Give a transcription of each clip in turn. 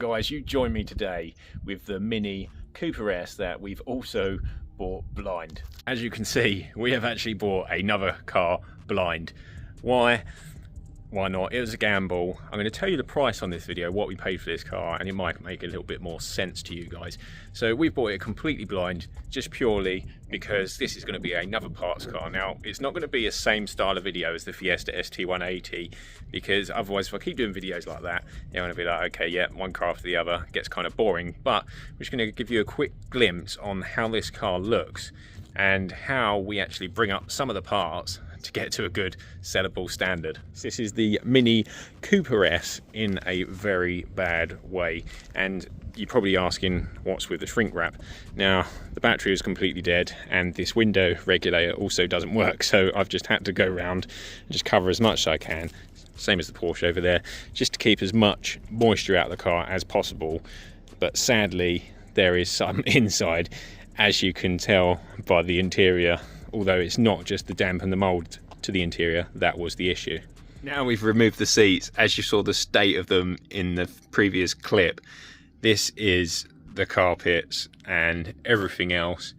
guys, you join me today with the Mini Cooper S that we've also bought blind. As you can see, we have actually bought another car blind. Why not? It was a gamble. I'm going to tell you the price on this video, what we paid for this car, and it might make a little bit more sense to you guys. So we bought it completely blind, just purely because this is going to be another parts car. Now, it's not going to be the same style of video as the Fiesta ST180, because otherwise if I keep doing videos like that, they're going to be like, okay, yeah, one car after the other, gets kind of boring. But we're just going to give you a quick glimpse on how this car looks and how we actually bring up some of the parts to get to a good sellable standard. This is the Mini Cooper S in a very bad way, and you're probably asking what's with the shrink wrap. Now, the battery is completely dead and this window regulator also doesn't work, so I've just had to go around and just cover as much as I can, same as the Porsche over there, just to keep as much moisture out of the car as possible. But sadly there is some inside, as you can tell by the interior. Although it's not just the damp and the mould to the interior, that was the issue. Now we've removed the seats, as you saw the state of them in the previous clip. This is the carpets and everything else.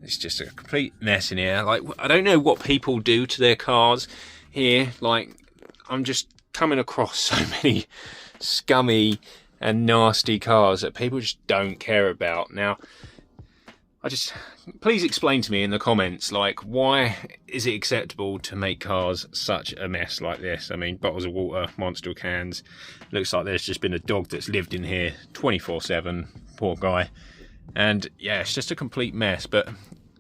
It's just a complete mess in here. Like, I don't know what people do to their cars here. Like, I'm just coming across so many scummy and nasty cars that people just don't care about. Now, please explain to me in the comments, like, why is it acceptable to make cars such a mess like this? I mean, bottles of water, Monster cans. Looks like there's just been a dog that's lived in here 24/7. Poor guy. And yeah, it's just a complete mess. But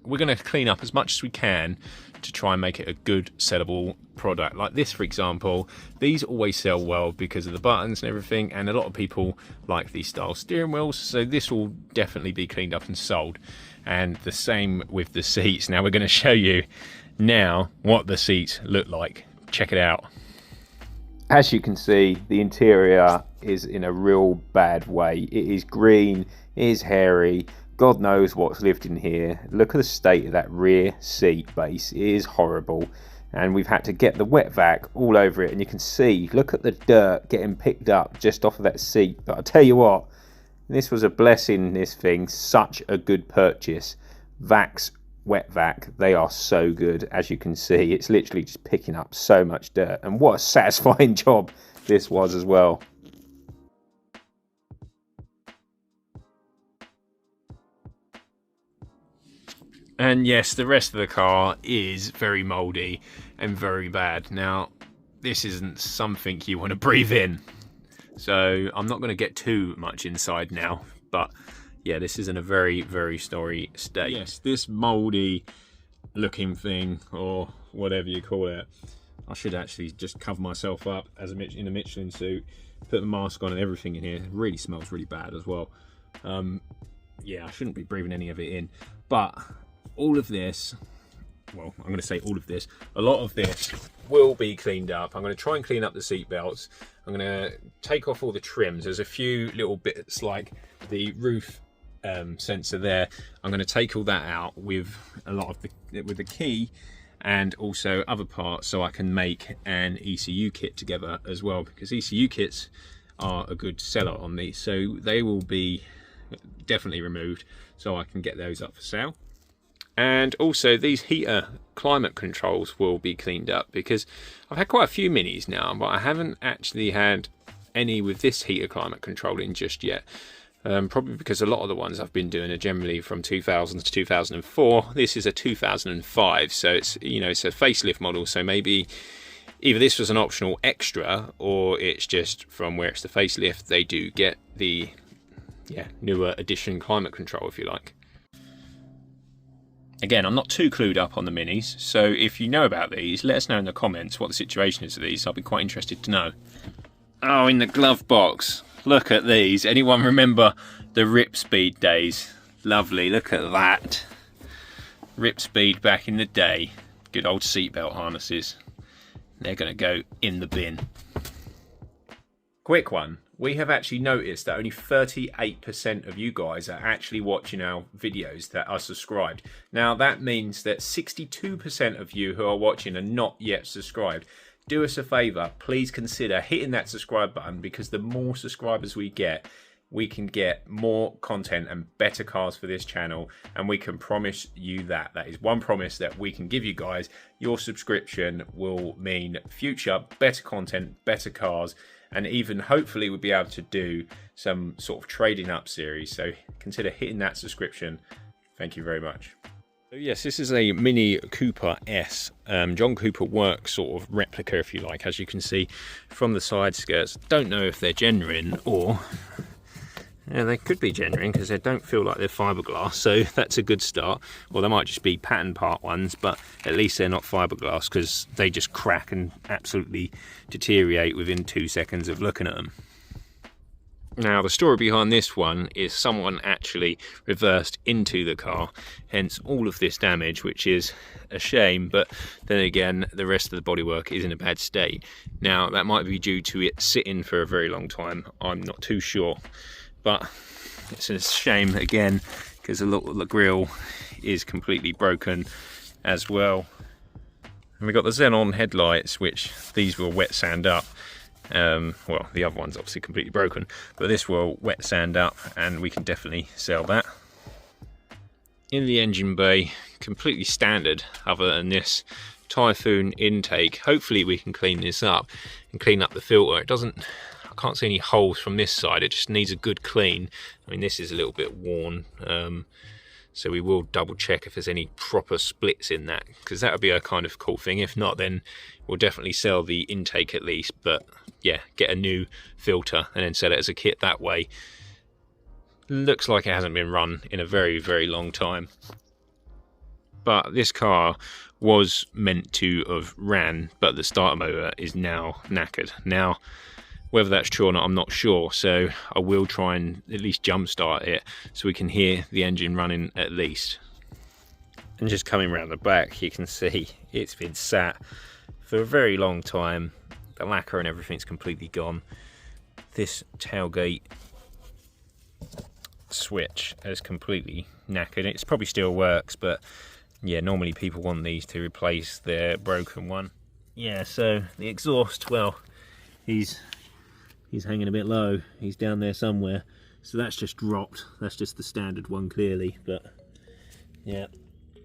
we're going to clean up as much as we can to try and make it a good sellable product. Like this, for example, these always sell well because of the buttons and everything, and a lot of people like these style steering wheels, so this will definitely be cleaned up and sold. And the same with the seats. Now we're going to show you now what the seats look like. Check it out. As you can see, the interior is in a real bad way. It is green, it is hairy, God knows what's lived in here. Look at the state of that rear seat base. It is horrible. And we've had to get the wet vac all over it, and you can see, look at the dirt getting picked up just off of that seat. But I tell you what, this was a blessing, this thing. Such a good purchase. Vacs, wet vac, they are so good. As you can see, it's literally just picking up so much dirt, and what a satisfying job this was as well. And yes, the rest of the car is very mouldy and very bad. Now, this isn't something you want to breathe in, so I'm not going to get too much inside now. But yeah, this is in a very, very sorry state. Yes, this mouldy looking thing, or whatever you call it, I should actually just cover myself up as in a Michelin suit, put the mask on and everything in here. It really smells really bad as well. Yeah, I shouldn't be breathing any of it in. But all of this, well, I'm going to say all of this, a lot of this will be cleaned up. I'm going to try and clean up the seat belts. I'm going to take off all the trims. There's a few little bits like the roof sensor there. I'm going to take all that out with a lot of the key, and also other parts, so I can make an ECU kit together as well, because ECU kits are a good seller on these, so they will be definitely removed so I can get those up for sale. And also these heater climate controls will be cleaned up, because I've had quite a few Minis now, but I haven't actually had any with this heater climate control in just yet. Probably because a lot of the ones I've been doing are generally from 2000 to 2004. This is a 2005, so it's, you know, it's a facelift model, so maybe either this was an optional extra, or it's just from where it's the facelift, they do get the newer edition climate control, if you like. Again, I'm not too clued up on the Minis, so if you know about these, let us know in the comments what the situation is of these. I'll be quite interested to know. Oh, in the glove box, look at these. Anyone remember the Rip Speed days? Lovely, look at that. Rip Speed back in the day. Good old seatbelt harnesses. They're going to go in the bin. Quick one. We have actually noticed that only 38% of you guys are actually watching our videos that are subscribed. Now that means that 62% of you who are watching are not yet subscribed. do us a favour, please consider hitting that subscribe button, because the more subscribers we get, we can get more content and better cars for this channel, and we can promise you that. That is one promise that we can give you guys. Your subscription will mean future better content, better cars, and even hopefully we'll be able to do some sort of trading up series. So consider hitting that subscription. Thank you very much. So yes, this is a Mini Cooper S, John Cooper Works sort of replica, if you like. As you can see from the side skirts, don't know if they're genuine or... yeah, they could be genuine because they don't feel like they're fiberglass, so that's a good start. Well, they might just be pattern part ones, but at least they're not fiberglass, because they just crack and absolutely deteriorate within 2 seconds of looking at them. Now, the story behind this one is someone actually reversed into the car, hence all of this damage, which is a shame, but then again, the rest of the bodywork is in a bad state. Now, that might be due to it sitting for a very long time, I'm not too sure. But it's a shame again, because the grille is completely broken as well. And we've got the xenon headlights, which these will wet sand up. Well, the other one's obviously completely broken, but this will wet sand up, and we can definitely sell that. In the engine bay, completely standard, other than this Typhoon intake. Hopefully we can clean this up and clean up the filter. I can't see any holes from this side, it just needs a good clean. I mean, this is a little bit worn, so we will double check if there's any proper splits in that, because that would be a kind of cool thing. If not, then we'll definitely sell the intake at least, but yeah, get a new filter and then sell it as a kit that way. Looks like it hasn't been run in a very, very long time. But this car was meant to have ran, but the starter motor is now knackered. Now, whether that's true or not, I'm not sure, so I will try and at least jump start it so we can hear the engine running at least. And just coming around the back, you can see it's been sat for a very long time. The lacquer and everything's completely gone. This tailgate switch is completely knackered. It probably still works, but yeah, normally people want these to replace their broken one. Yeah, so the exhaust, well, he's hanging a bit low. He's down there somewhere, so that's just dropped. That's just the standard one clearly, but yeah,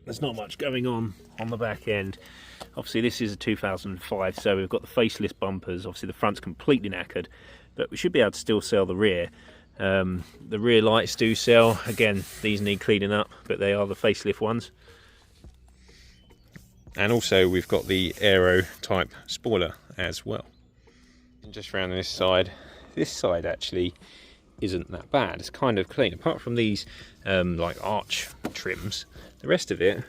there's not much going on the back end. Obviously this is a 2005, so we've got the faceless bumpers. Obviously the front's completely knackered, but we should be able to still sell the rear. The rear lights do sell. Again, these need cleaning up, but they are the facelift ones. And also we've got the aero type spoiler as well. And just around this side actually isn't that bad. It's kind of clean, apart from these like arch trims. The rest of it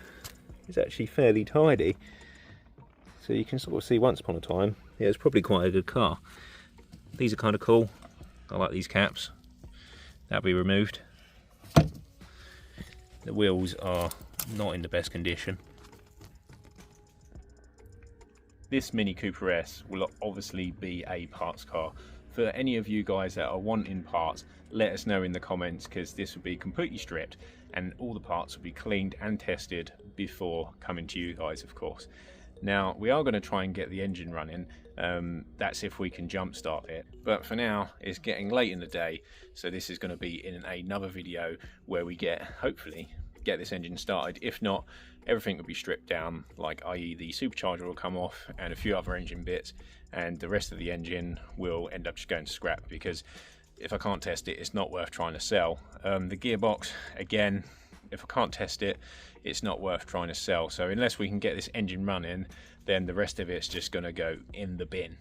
is actually fairly tidy. So you can sort of see once upon a time, yeah, it's probably quite a good car. These are kind of cool. I like these caps. That'll be removed. The wheels are not in the best condition. This Mini Cooper S will obviously be a parts car. For any of you guys that are wanting parts, let us know in the comments, because this will be completely stripped and all the parts will be cleaned and tested before coming to you guys, of course. Now, we are going to try and get the engine running. That's if we can jump start it. But for now, it's getting late in the day, so this is going to be in another video where we hopefully get this engine started. If not, everything will be stripped down, like i.e. the supercharger will come off and a few other engine bits, and the rest of the engine will end up just going to scrap, because if I can't test it, it's not worth trying to sell. The gearbox, again, if I can't test it, it's not worth trying to sell. So unless we can get this engine running, then the rest of it's just going to go in the bin.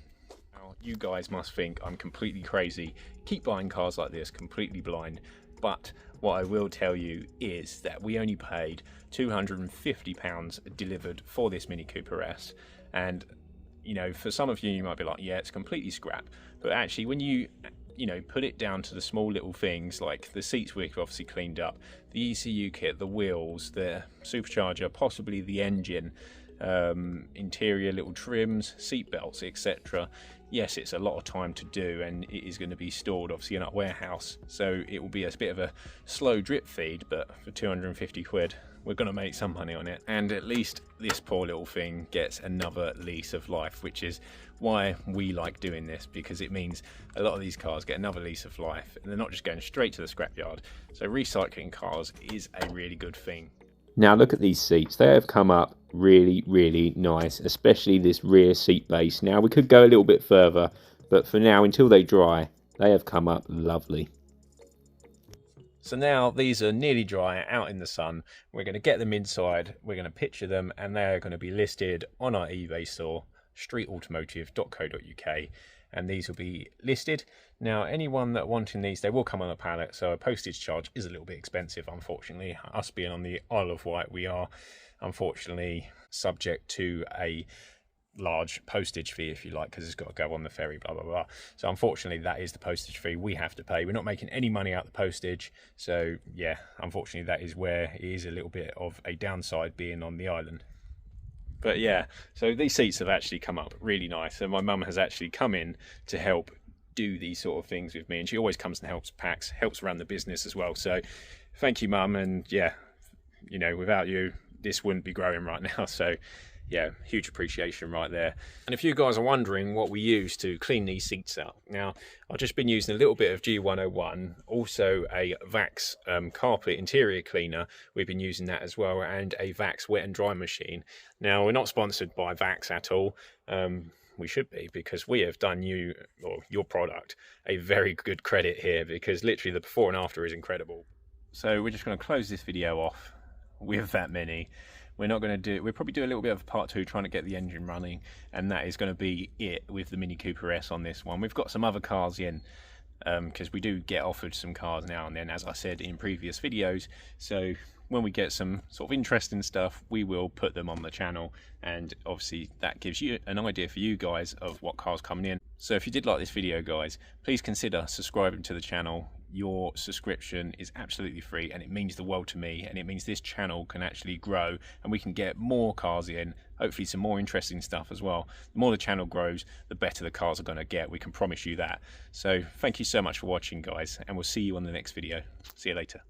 Now, you guys must think I'm completely crazy, keep buying cars like this completely blind, but what I will tell you is that we only paid £250 delivered for this Mini Cooper S. And you know, for some of you, you might be like, yeah, it's completely scrap, but actually when you put it down to the small little things, like the seats we've obviously cleaned up, the ECU kit, the wheels, the supercharger, possibly the engine, interior little trims, seat belts, etc. yes, it's a lot of time to do, and it is going to be stored obviously in our warehouse, so it will be a bit of a slow drip feed, but for 250 quid we're going to make some money on it, and at least this poor little thing gets another lease of life, which is why we like doing this, because it means a lot of these cars get another lease of life and they're not just going straight to the scrapyard. So recycling cars is a really good thing. Now look at these seats, they have come up really nice, especially this rear seat base. Now we could go a little bit further, but for now, until they dry, they have come up lovely. So now these are nearly dry, out in the sun. We're going to get them inside, we're going to picture them, and they're going to be listed on our eBay store, streetautomotive.co.uk, and these will be listed. Now anyone that wanting these, they will come on a pallet, so a postage charge is a little bit expensive, unfortunately. Us being on the Isle of Wight, we are unfortunately subject to a large postage fee, if you like, because it's got to go on the ferry, blah blah blah. So unfortunately that is the postage fee we have to pay. We're not making any money out of the postage, so yeah, unfortunately that is where it is a little bit of a downside being on the island. But yeah, so these seats have actually come up really nice, and my mum has actually come in to help do these sort of things with me, and she always comes and helps run the business as well. So thank you, Mum, and yeah, you know, without you this wouldn't be growing right now. So yeah, huge appreciation right there. And if you guys are wondering what we use to clean these seats out, now I've just been using a little bit of G101, also a Vax carpet interior cleaner. We've been using that as well, and a Vax wet and dry machine. Now we're not sponsored by Vax at all. We should be, because we have done you, or your product, a very good credit here, because literally the before and after is incredible. So we're just going to close this video off with that Mini. We're not going to do, we'll probably do a little bit of part 2 trying to get the engine running, and that is going to be it with the Mini Cooper S on this one. We've got some other cars in, because we do get offered some cars now and then, as I said in previous videos. So when we get some sort of interesting stuff, we will put them on the channel, and obviously that gives you an idea for you guys of what cars coming in. So if you did like this video, guys, please consider subscribing to the channel. Your subscription is absolutely free, and it means the world to me, and it means this channel can actually grow and we can get more cars in, hopefully some more interesting stuff as well. The more the channel grows, the better the cars are going to get, we can promise you that. So thank you so much for watching, guys, and we'll see you on the next video. See you later.